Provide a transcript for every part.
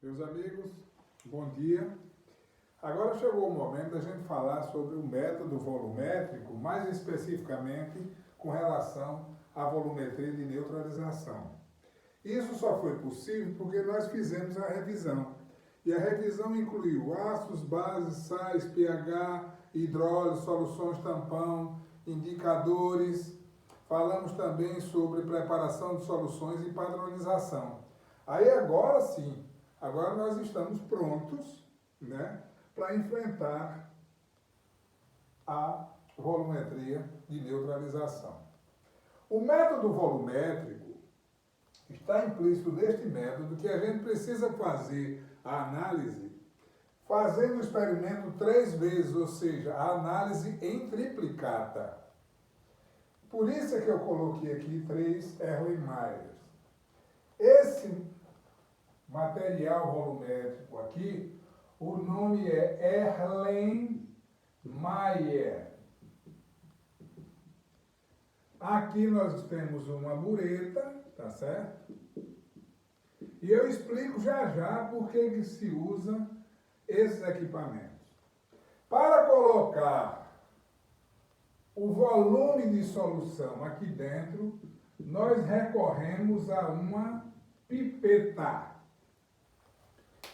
Meus amigos, bom dia. Agora chegou o momento da gente falar sobre o método volumétrico, mais especificamente com relação à volumetria de neutralização. Isso só foi possível porque nós fizemos a revisão. E a revisão incluiu ácidos, bases, sais, pH, hidrólise, soluções tampão, indicadores. Falamos também sobre preparação de soluções e padronização. Aí agora sim, agora nós estamos prontos, para enfrentar a volumetria de neutralização. O método volumétrico está implícito neste método que a gente precisa fazer a análise fazendo o experimento 3 vezes, ou seja, a análise em triplicata. Por isso é que eu coloquei aqui 3 Erlenmeyers. Esse material volumétrico aqui, o nome é Erlenmeyer. Aqui nós temos uma bureta, tá certo? E eu explico já por que se usa esses equipamentos. Para colocar o volume de solução aqui dentro, nós recorremos a uma pipeta.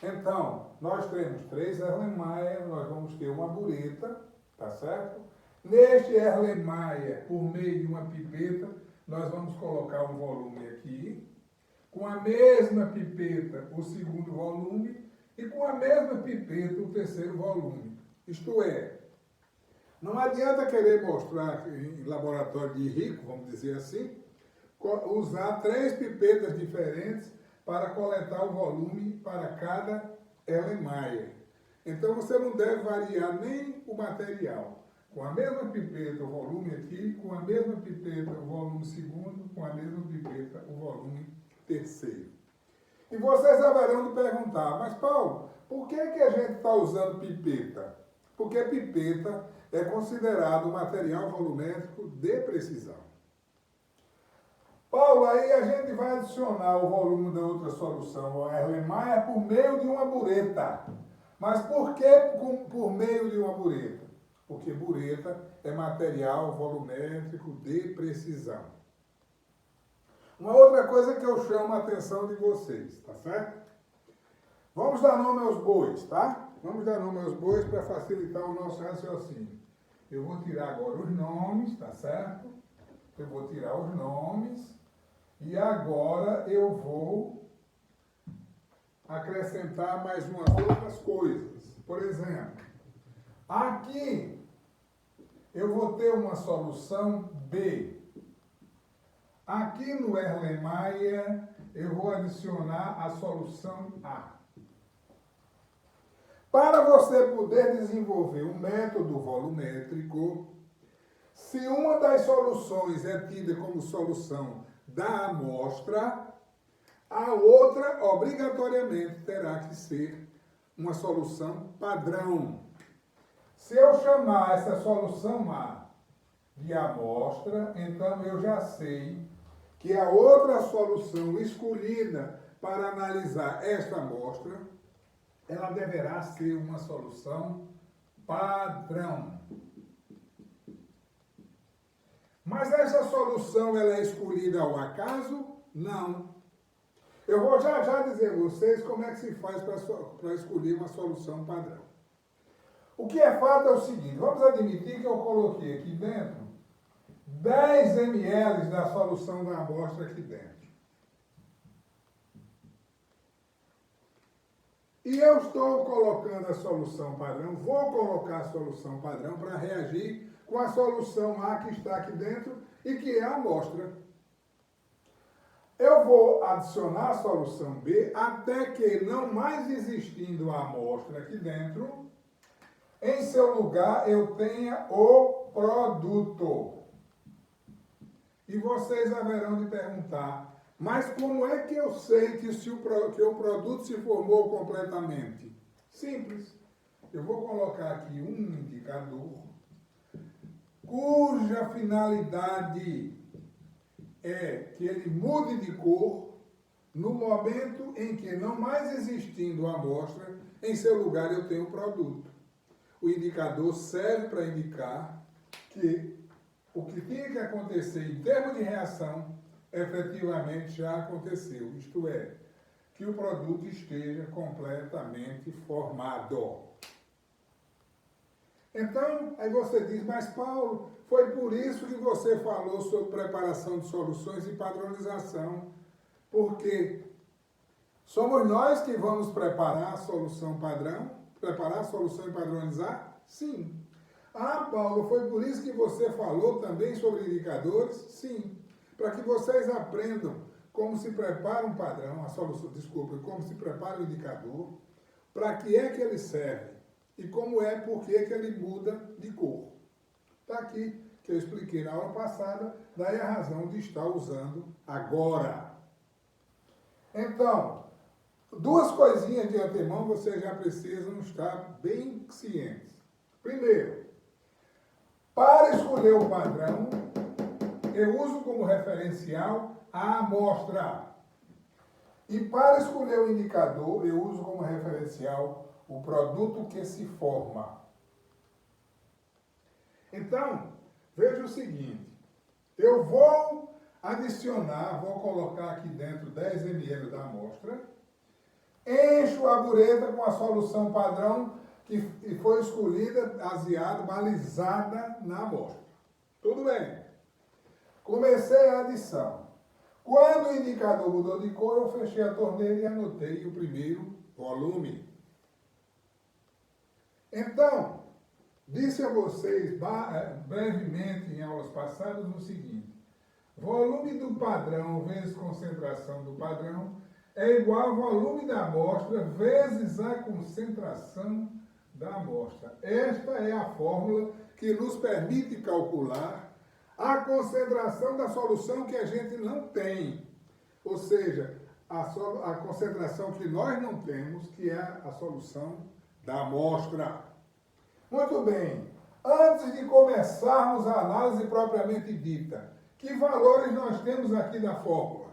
Então, nós temos 3 Erlenmeyer, nós vamos ter uma bureta, tá certo? Neste Erlenmeyer, por meio de uma pipeta, nós vamos colocar um volume aqui, com a mesma pipeta o segundo volume e com a mesma pipeta o terceiro volume. Isto é, não adianta querer mostrar em laboratório de rico, vamos dizer assim, usar 3 pipetas diferentes para coletar o volume para cada Erlenmeyer. Então você não deve variar nem o material. Com a mesma pipeta o volume aqui, com a mesma pipeta o volume segundo, com a mesma pipeta o volume terceiro. E vocês haverão de perguntar, mas Paulo, por que a gente está usando pipeta? Porque pipeta é considerado material volumétrico de precisão. Paulo, aí a gente vai adicionar o volume da outra solução, o Erlenmeyer, por meio de uma bureta. Mas por que por meio de uma bureta? Porque bureta é material volumétrico de precisão. Uma outra coisa que eu chamo a atenção de vocês, tá certo? Vamos dar nome aos bois, tá? Vamos dar nome aos bois para facilitar o nosso raciocínio. Eu vou tirar agora os nomes, tá certo? Eu vou tirar os nomes e agora eu vou acrescentar mais umas outras coisas. Por exemplo, aqui eu vou ter uma solução B. Aqui no Erlenmeyer eu vou adicionar a solução A. Para você poder desenvolver um método volumétrico, se uma das soluções é tida como solução da amostra, a outra obrigatoriamente terá que ser uma solução padrão. Se eu chamar essa solução A de amostra, então eu já sei que a outra solução escolhida para analisar esta amostra, ela deverá ser uma solução padrão. Mas essa solução ela é escolhida ao acaso? Não. Eu vou já dizer a vocês como é que se faz para escolher uma solução padrão. O que é fato é o seguinte, vamos admitir que eu coloquei aqui dentro 10 ml da solução da amostra aqui dentro. E eu estou colocando a solução padrão, vou colocar a solução padrão para reagir com a solução A que está aqui dentro e que é a amostra. Eu vou adicionar a solução B até que, não mais existindo a amostra aqui dentro, em seu lugar eu tenha o produto. E vocês haverão de perguntar, mas como é que eu sei que o produto se formou completamente? Simples. Eu vou colocar aqui um indicador cuja finalidade é que ele mude de cor no momento em que, não mais existindo a amostra, em seu lugar eu tenho o produto. O indicador serve para indicar que o que tinha que acontecer em termos de reação, efetivamente já aconteceu. Isto é, que o produto esteja completamente formado. Então, aí você diz, mas Paulo, foi por isso que você falou sobre preparação de soluções e padronização, porque somos nós que vamos preparar a solução padrão, preparar a solução e padronizar? Sim. Ah, Paulo, foi por isso que você falou também sobre indicadores? Sim. Para que vocês aprendam como se prepara um padrão, como se prepara um indicador, para que é que ele serve e como é, por que ele muda de cor. Está aqui, que eu expliquei na aula passada, daí a razão de estar usando agora. Então, duas coisinhas de antemão vocês já precisam estar bem cientes. Primeiro, para escolher o padrão, eu uso como referencial a amostra. E para escolher o indicador, eu uso como referencial o produto que se forma. Então, veja o seguinte, eu vou adicionar, vou colocar aqui dentro 10 ml da amostra, encho a bureta com a solução padrão que foi escolhida, aseada, balizada na amostra. Tudo bem. Comecei a adição. Quando o indicador mudou de cor, eu fechei a torneira e anotei o primeiro volume. Então, disse a vocês brevemente em aulas passadas o seguinte: volume do padrão vezes concentração do padrão é igual ao volume da amostra vezes a concentração da amostra. Esta é a fórmula que nos permite calcular a concentração da solução que a gente não tem. Ou seja, a concentração que nós não temos, que é a solução da amostra. Muito bem. Antes de começarmos a análise propriamente dita, que valores nós temos aqui da fórmula?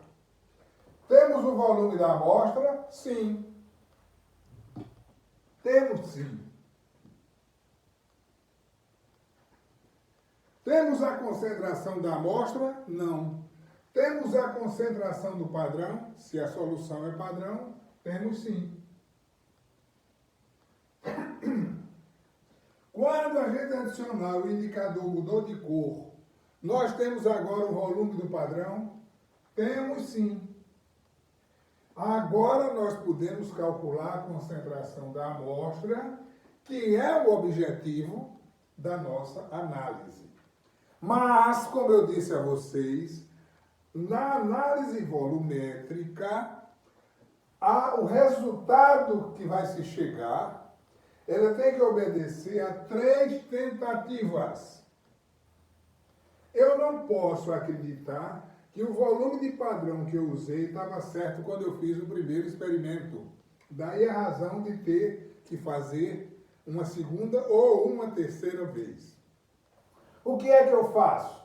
Temos o volume da amostra? Sim. Temos sim. Temos a concentração da amostra? Não. Temos a concentração do padrão? Se a solução é padrão, temos sim. Quando a gente adicionar o indicador mudou de cor, nós temos agora o volume do padrão? Temos sim. Agora nós podemos calcular a concentração da amostra, que é o objetivo da nossa análise. Mas, como eu disse a vocês, na análise volumétrica, o resultado que vai se chegar, ela tem que obedecer a 3 tentativas. Eu não posso acreditar que o volume de padrão que eu usei estava certo quando eu fiz o primeiro experimento. Daí a razão de ter que fazer uma segunda ou uma terceira vez. O que é que eu faço?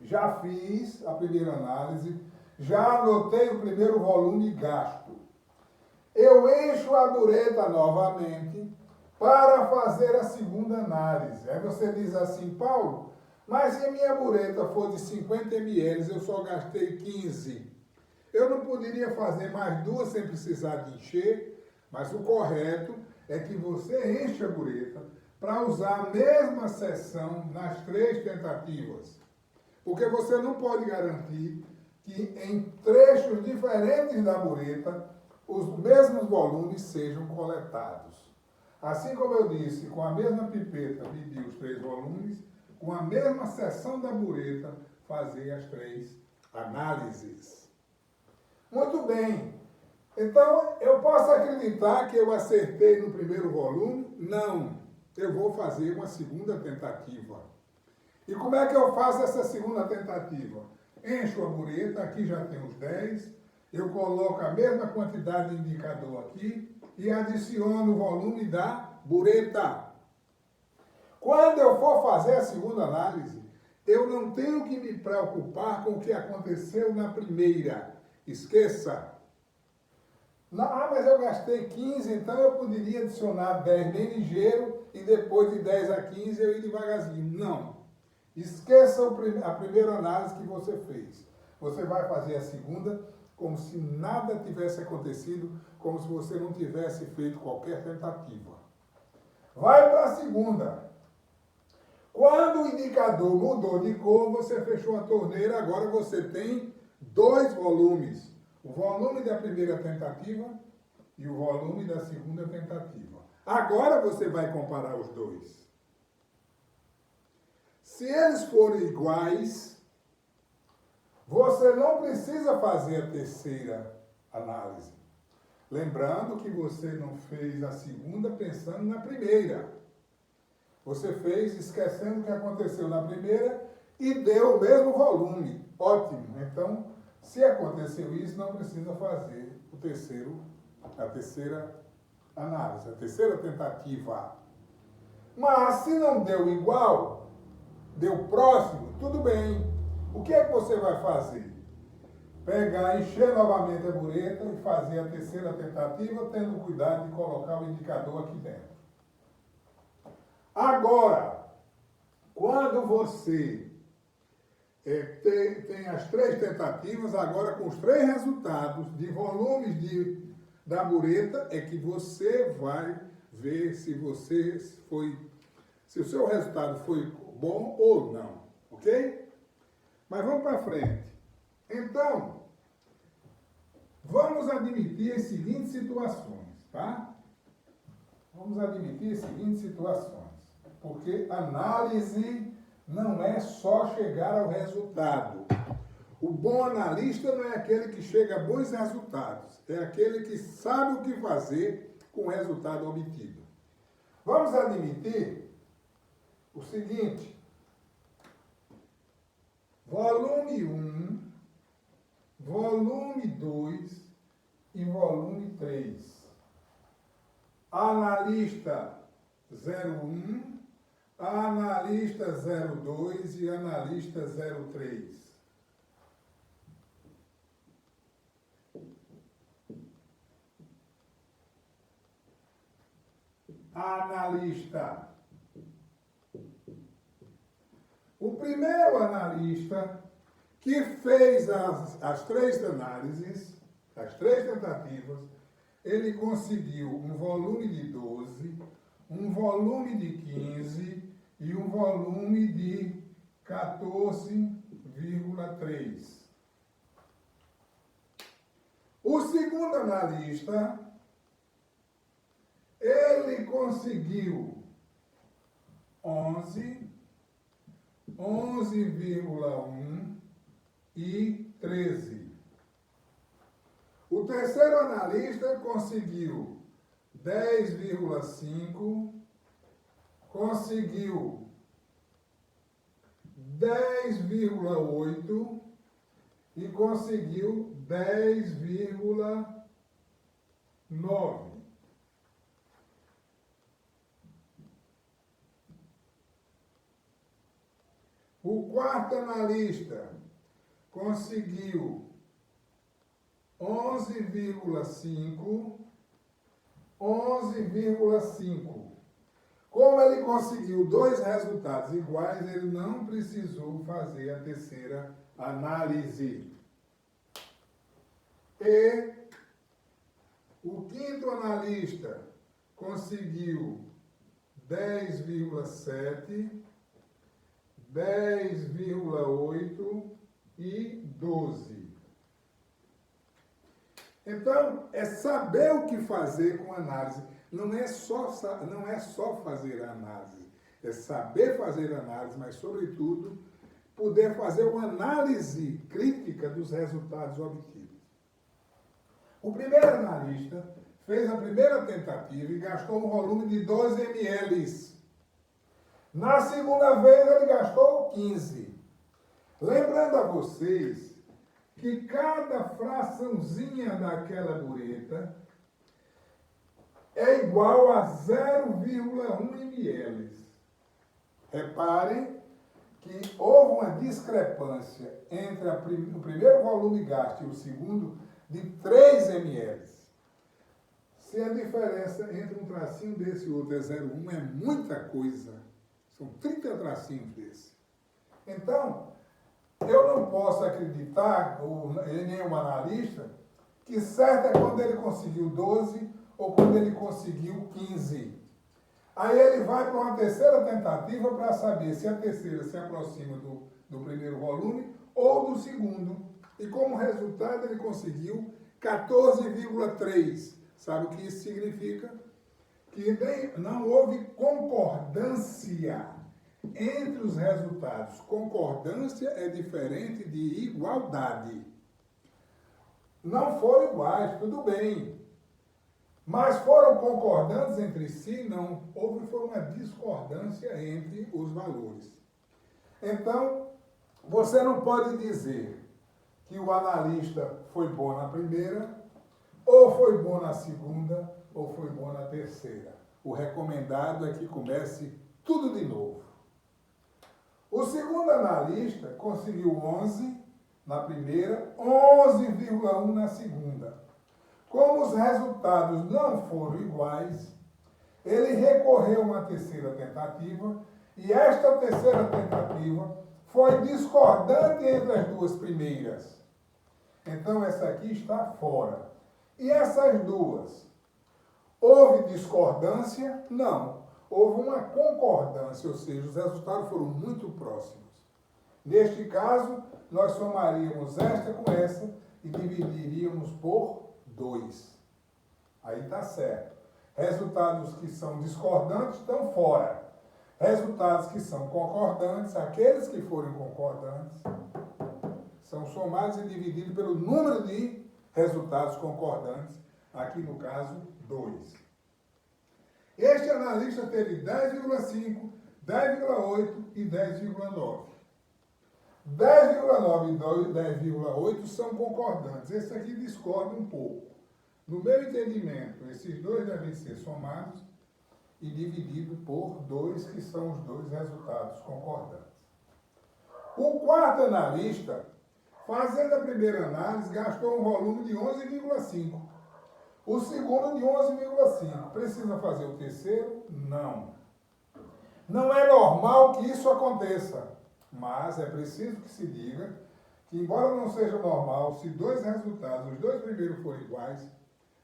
Já fiz a primeira análise, já anotei o primeiro volume gasto. Eu encho a bureta novamente para fazer a segunda análise. Aí você diz assim, Paulo, mas se a minha bureta for de 50 ml, eu só gastei 15. Eu não poderia fazer mais 2 sem precisar de encher, mas o correto é que você enche a bureta para usar a mesma seção nas 3 tentativas. Porque você não pode garantir que em trechos diferentes da bureta os mesmos volumes sejam coletados. Assim como eu disse, com a mesma pipeta medir os 3 volumes, com a mesma seção da bureta fazer as 3 análises. Muito bem. Então, eu posso acreditar que eu acertei no primeiro volume? Não. Eu vou fazer uma segunda tentativa. E como é que eu faço essa segunda tentativa? Encho a bureta, aqui já tem os 10, eu coloco a mesma quantidade de indicador aqui e adiciono o volume da bureta. Quando eu for fazer a segunda análise, eu não tenho que me preocupar com o que aconteceu na primeira. Esqueça. Não, mas eu gastei 15, então eu poderia adicionar 10 bem ligeiro e depois de 10 a 15 eu ir devagarzinho. Não. Esqueça a primeira análise que você fez. Você vai fazer a segunda como se nada tivesse acontecido, como se você não tivesse feito qualquer tentativa. Vai para a segunda. Quando o indicador mudou de cor, você fechou a torneira, agora você tem 2 volumes. O volume da primeira tentativa e o volume da segunda tentativa. Agora você vai comparar os dois. Se eles forem iguais, você não precisa fazer a terceira análise. Lembrando que você não fez a segunda pensando na primeira. Você fez esquecendo o que aconteceu na primeira e deu o mesmo volume. Ótimo. Então, se aconteceu isso, não precisa fazer a terceira análise, a terceira tentativa. Mas se não deu igual, deu próximo, tudo bem. O que é que você vai fazer? Pegar, encher novamente a bureta e fazer a terceira tentativa, tendo cuidado de colocar o indicador aqui dentro. Agora, quando você tem as 3 tentativas, agora com os 3 resultados de volumes da bureta, é que você vai ver se o seu resultado foi bom ou não, ok? Mas vamos para frente. Então, vamos admitir as seguintes situações, tá? Vamos admitir as seguintes situações, porque análise não é só chegar ao resultado. O bom analista não é aquele que chega a bons resultados, é aquele que sabe o que fazer com o resultado obtido. Vamos admitir o seguinte: volume 1, volume 2 e volume 3. Analista 01, analista 02 e analista 03. Analista. O primeiro analista que fez as 3 análises, as 3 tentativas, ele conseguiu um volume de 12, um volume de 15 e um volume de 14,3. O segundo analista, ele conseguiu 11, 11,1 e 13. O terceiro analista conseguiu 10,5, conseguiu 10,8 e conseguiu 10,9. O quarto analista conseguiu 11,5, 11,5. Como ele conseguiu 2 resultados iguais, ele não precisou fazer a terceira análise. E o quinto analista conseguiu 10,7, 10,8 e 12. Então, é saber o que fazer com a análise. Não é só fazer a análise. É saber fazer a análise, mas, sobretudo, poder fazer uma análise crítica dos resultados obtidos. O primeiro analista fez a primeira tentativa e gastou um volume de 12 ml. Na segunda vez, ele gastou 15. Lembrando a vocês que cada fraçãozinha daquela bureta é igual a 0,1 ml. Reparem que houve uma discrepância entre o primeiro volume gasto e o segundo de 3 ml. Se a diferença entre um tracinho desse e outro é 0,1, é muita coisa. São 30 tracinhos desse. Então, eu não posso acreditar, em nenhum analista, que certo é quando ele conseguiu 12 ou quando ele conseguiu 15. Aí ele vai para uma terceira tentativa para saber se a terceira se aproxima do primeiro volume ou do segundo. E como resultado ele conseguiu 14,3. Sabe o que isso significa? Que não houve concordância entre os resultados. Concordância é diferente de igualdade. Não foram iguais, tudo bem. Mas foram concordantes entre si? Não. Foi uma discordância entre os valores. Então, você não pode dizer que o analista foi bom na primeira, ou foi bom na segunda, ou foi bom na terceira. O recomendado é que comece tudo de novo. O segundo analista conseguiu 11 na primeira, 11,1 na segunda. Como os resultados não foram iguais, ele recorreu a uma terceira tentativa e esta terceira tentativa foi discordante entre as duas primeiras. Então essa aqui está fora. E essas duas? Houve discordância? Não. Houve uma concordância, ou seja, os resultados foram muito próximos. Neste caso, nós somaríamos esta com essa e dividiríamos por 2. Aí está certo. Resultados que são discordantes estão fora. Resultados que são concordantes, aqueles que forem concordantes, são somados e divididos pelo número de resultados concordantes, aqui no caso 2. Este analista teve 10,5, 10,8 e 10,9. 10,9 e 10,8 são concordantes. Esse aqui discorda um pouco. No meu entendimento, esses dois devem ser somados e divididos por 2, que são os dois resultados concordantes. O quarto analista, fazendo a primeira análise, gastou um volume de 11,5. O segundo de 11,5. Precisa fazer o terceiro? Não. Não é normal que isso aconteça. Mas é preciso que se diga que, embora não seja normal, se dois resultados, os dois primeiros forem iguais,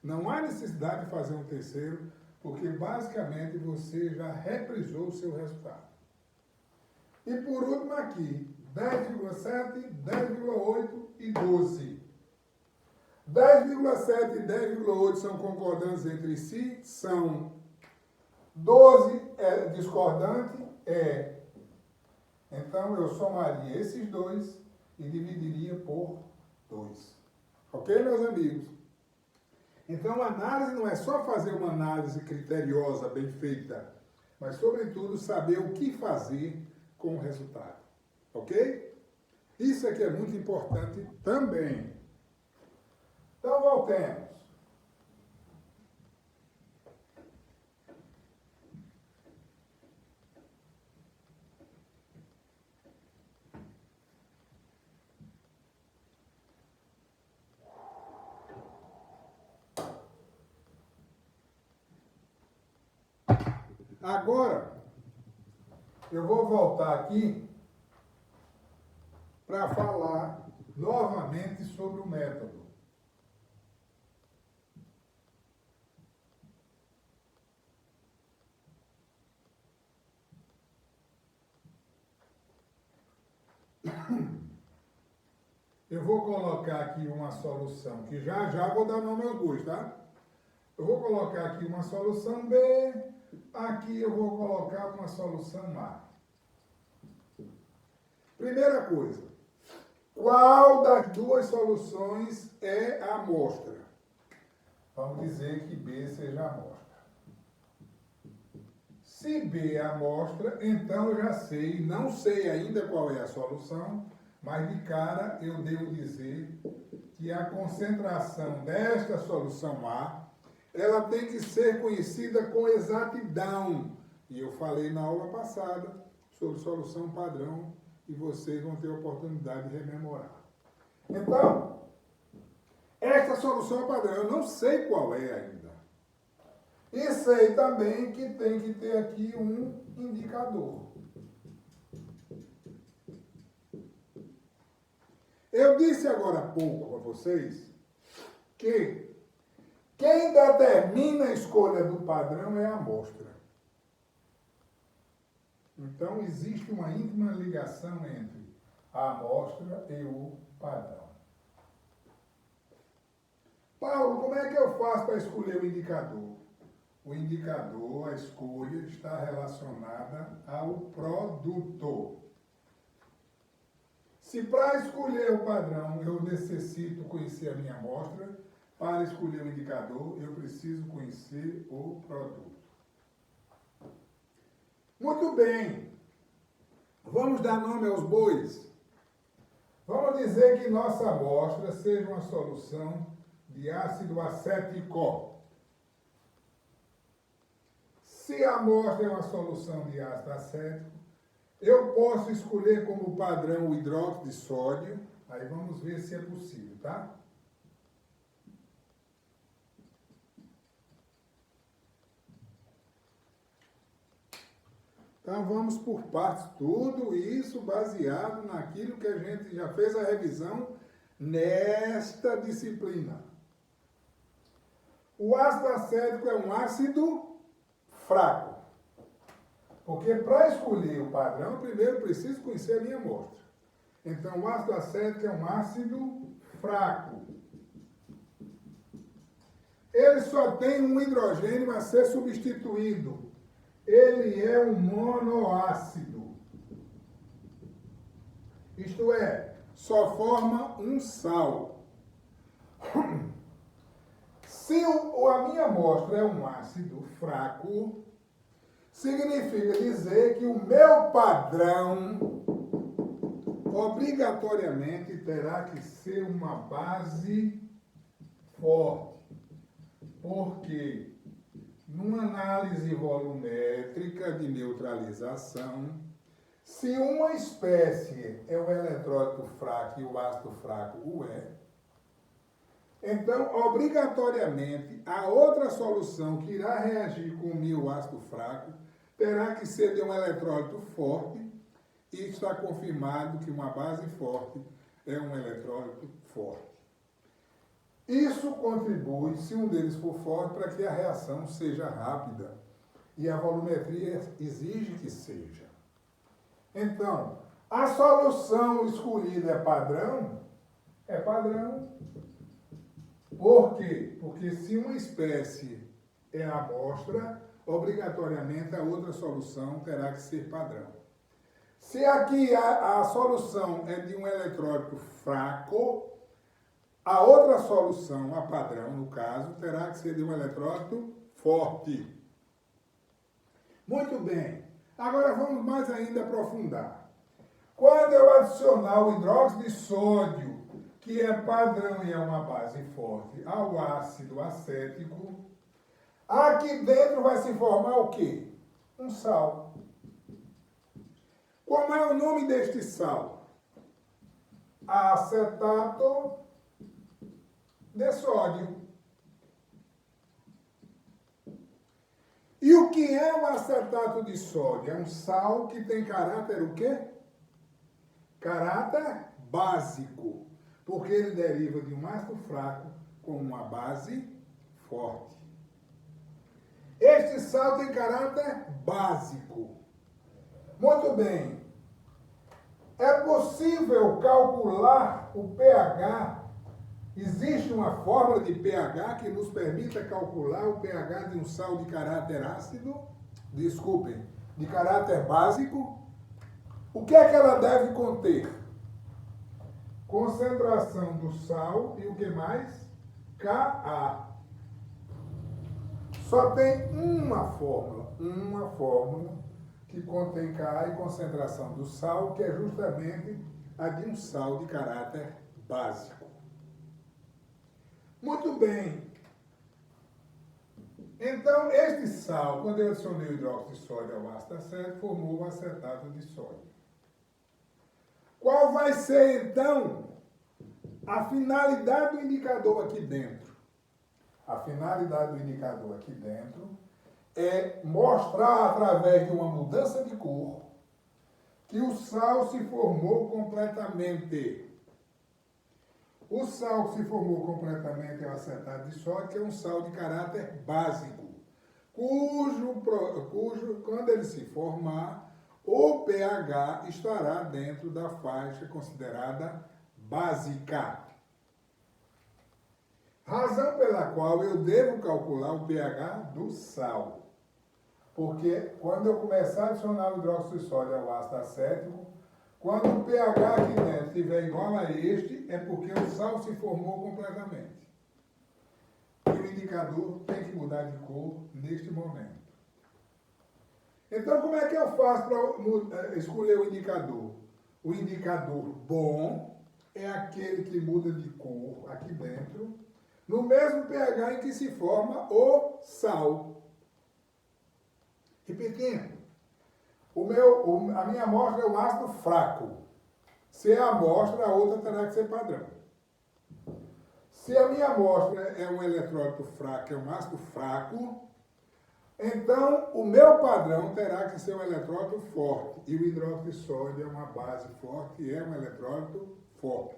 não há necessidade de fazer um terceiro, porque basicamente você já reprisou o seu resultado. E por último aqui, 10,7, 10,8 e 12. 10,7 e 10,8 são concordantes entre si, são. 12 é discordante, é. Então, eu somaria esses dois e dividiria por 2. Ok, meus amigos? Então, a análise não é só fazer uma análise criteriosa, bem feita, mas, sobretudo, saber o que fazer com o resultado. Ok? Isso aqui é muito importante também. Então, voltemos. Agora, eu vou voltar aqui para falar novamente sobre o método. Eu vou colocar aqui uma solução, que já vou dar nome aos bois, tá? Eu vou colocar aqui uma solução B, aqui eu vou colocar uma solução A. Primeira coisa, qual das duas soluções é a amostra? Vamos dizer que B seja a amostra. Se B é a amostra, então eu já sei, não sei ainda qual é a solução, mas de cara eu devo dizer que a concentração desta solução A, ela tem que ser conhecida com exatidão. E eu falei na aula passada sobre solução padrão e vocês vão ter a oportunidade de rememorar. Então, esta solução é padrão. Eu não sei qual é ainda. E sei também que tem que ter aqui um indicador. Eu disse agora há pouco a vocês que quem determina a escolha do padrão é a amostra. Então, existe uma íntima ligação entre a amostra e o padrão. Paulo, como é que eu faço para escolher o indicador? O indicador, a escolha, está relacionada ao produto. Se para escolher o padrão eu necessito conhecer a minha amostra, para escolher o indicador eu preciso conhecer o produto. Muito bem. Vamos dar nome aos bois. Vamos dizer que nossa amostra seja uma solução de ácido acético. Se a amostra é uma solução de ácido acético, eu posso escolher como padrão o hidróxido de sódio. Aí vamos ver se é possível, tá? Então vamos por partes, tudo isso baseado naquilo que a gente já fez a revisão nesta disciplina. O ácido acético é um ácido fraco. Porque para escolher o padrão, primeiro preciso conhecer a minha amostra. Então, o ácido acético é um ácido fraco. Ele só tem um hidrogênio a ser substituído. Ele é um monoácido. Isto é, só forma um sal. Se a minha amostra é um ácido fraco, significa dizer que o meu padrão obrigatoriamente terá que ser uma base forte. Porque numa análise volumétrica de neutralização, se uma espécie é um eletrólito fraco e o ácido fraco o é, então, obrigatoriamente, a outra solução que irá reagir com o meu ácido fraco terá que ser de um eletrólito forte, e está confirmado que uma base forte é um eletrólito forte. Isso contribui, se um deles for forte, para que a reação seja rápida, e a volumetria exige que seja. Então, a solução escolhida é padrão? É padrão. Por quê? Porque se uma espécie é a amostra, obrigatoriamente a outra solução terá que ser padrão. Se aqui a solução é de um eletrólito fraco, a outra solução, a padrão no caso, terá que ser de um eletrólito forte. Muito bem. Agora vamos mais ainda aprofundar. Quando eu adicionar o hidróxido de sódio, que é padrão e é uma base forte, ao ácido acético, aqui dentro vai se formar o quê? Um sal. Como é o nome deste sal? Acetato de sódio. E o que é o acetato de sódio? É um sal que tem caráter o quê? Caráter básico. Porque ele deriva de um ácido fraco com uma base forte. Este sal tem caráter básico. Muito bem. É possível calcular o pH? Existe uma fórmula de pH que nos permita calcular o pH de um sal de caráter ácido? Desculpem, de caráter básico? O que é que ela deve conter? Concentração do sal e o que mais? Ka. Só tem uma fórmula que contém Ka e concentração do sal, que é justamente a de um sal de caráter básico. Muito bem. Então, este sal, quando eu adicionei o hidróxido de sódio ao ácido acético, formou o acetato de sódio. vai ser, então, a finalidade do indicador aqui dentro? A finalidade do indicador aqui dentro é mostrar, através de uma mudança de cor, que o sal se formou completamente. O sal que se formou completamente é o acetato de sódio, que é um sal de caráter básico, cujo quando ele se formar, o pH estará dentro da faixa considerada básica. Razão pela qual eu devo calcular o pH do sal. Porque quando eu começar a adicionar o hidróxido de sódio ao ácido acético, quando o pH aqui dentro estiver igual a este, é porque o sal se formou completamente. E o indicador tem que mudar de cor neste momento. Então, como é que eu faço para escolher o indicador? O indicador bom é aquele que muda de cor aqui dentro, no mesmo pH em que se forma o sal. Repetindo, a minha amostra é um ácido fraco. Se é a amostra, a outra terá que ser padrão. Se a minha amostra é um eletrólito fraco, é um ácido fraco, então o meu padrão terá que ser um eletrólito forte. E o hidróxido de sódio é uma base forte e é um eletrólito forte.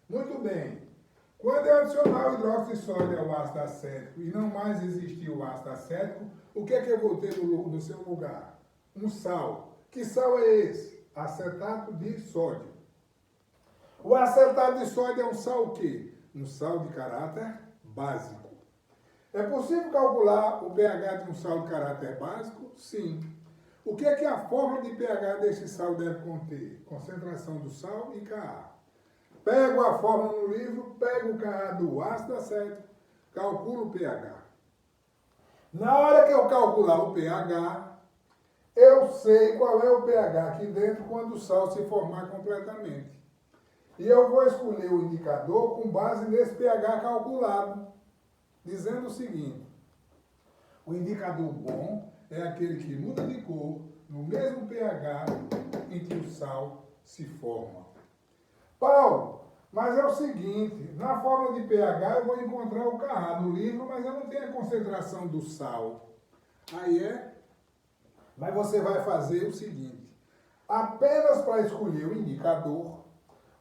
Muito bem. Quando eu adicionar o hidróxido de sódio ao ácido acético e não mais existir o ácido acético, o que é que eu vou ter no seu lugar? Um sal. Que sal é esse? Acetato de sódio. O acetato de sódio é um sal o quê? Um sal de caráter básico. É possível calcular o pH de um sal de caráter básico? Sim. O que é que a fórmula de pH deste sal deve conter? Concentração do sal e Ka. Pego a fórmula no livro, pego o Ka do ácido acético, calculo o pH. Na hora que eu calcular o pH, eu sei qual é o pH aqui dentro quando o sal se formar completamente. E eu vou escolher o indicador com base nesse pH calculado, dizendo o seguinte: o indicador bom é aquele que muda de cor no mesmo pH em que o sal se forma. Paulo, mas é o seguinte, na fórmula de pH eu vou encontrar o Ka no livro, mas eu não tenho a concentração do sal. Aí mas você vai fazer o seguinte, apenas para escolher o indicador,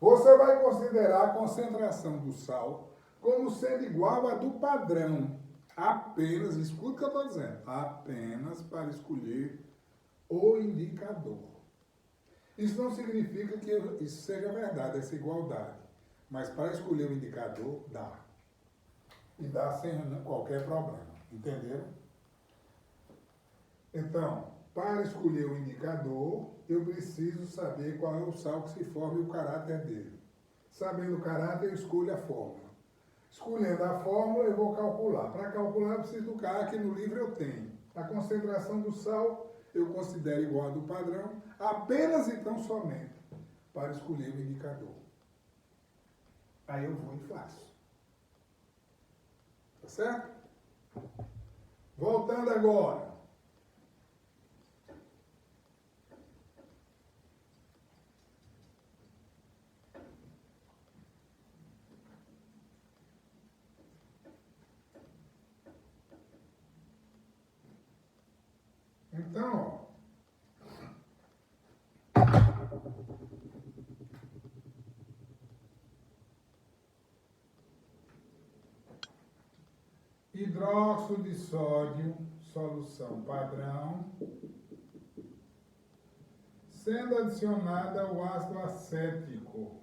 você vai considerar a concentração do sal como sendo igual à do padrão. Apenas, escuta o que eu estou dizendo, apenas para escolher o indicador. Isso não significa que isso seja verdade, essa igualdade. Mas para escolher o indicador, dá. E dá sem qualquer problema. Entenderam? Então, para escolher o indicador, eu preciso saber qual é o sal que se forma e o caráter dele. Sabendo o caráter, eu escolho a fórmula. Escolhendo a fórmula, eu vou calcular. Para calcular, eu preciso do Ka, que no livro eu tenho. A concentração do sal eu considero igual a do padrão, apenas então somente para escolher o indicador. Aí eu vou e faço. Tá certo? Voltando agora. Então, ó. Hidróxido de sódio, solução padrão, sendo adicionada o ácido acético.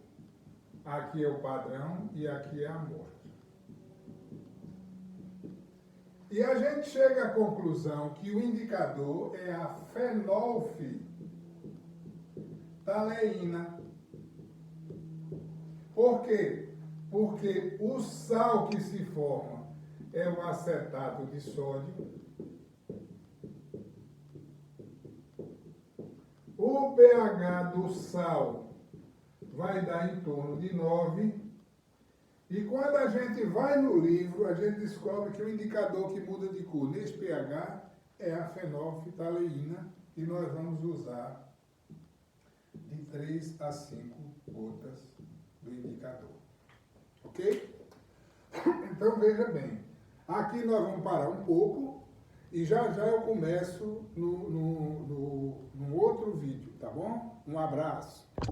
Aqui é o padrão e aqui é a amostra. E a gente chega à conclusão que o indicador é a fenolftaleína. Por quê? Porque o sal que se forma é o acetato de sódio. O pH do sal vai dar em torno de 9. E quando a gente vai no livro, a gente descobre que o indicador que muda de cor nesse pH é a fenolftaleína. E nós vamos usar de 3 a 5 gotas do indicador. Ok? Então veja bem, aqui nós vamos parar um pouco e já eu começo no outro vídeo, tá bom? Um abraço.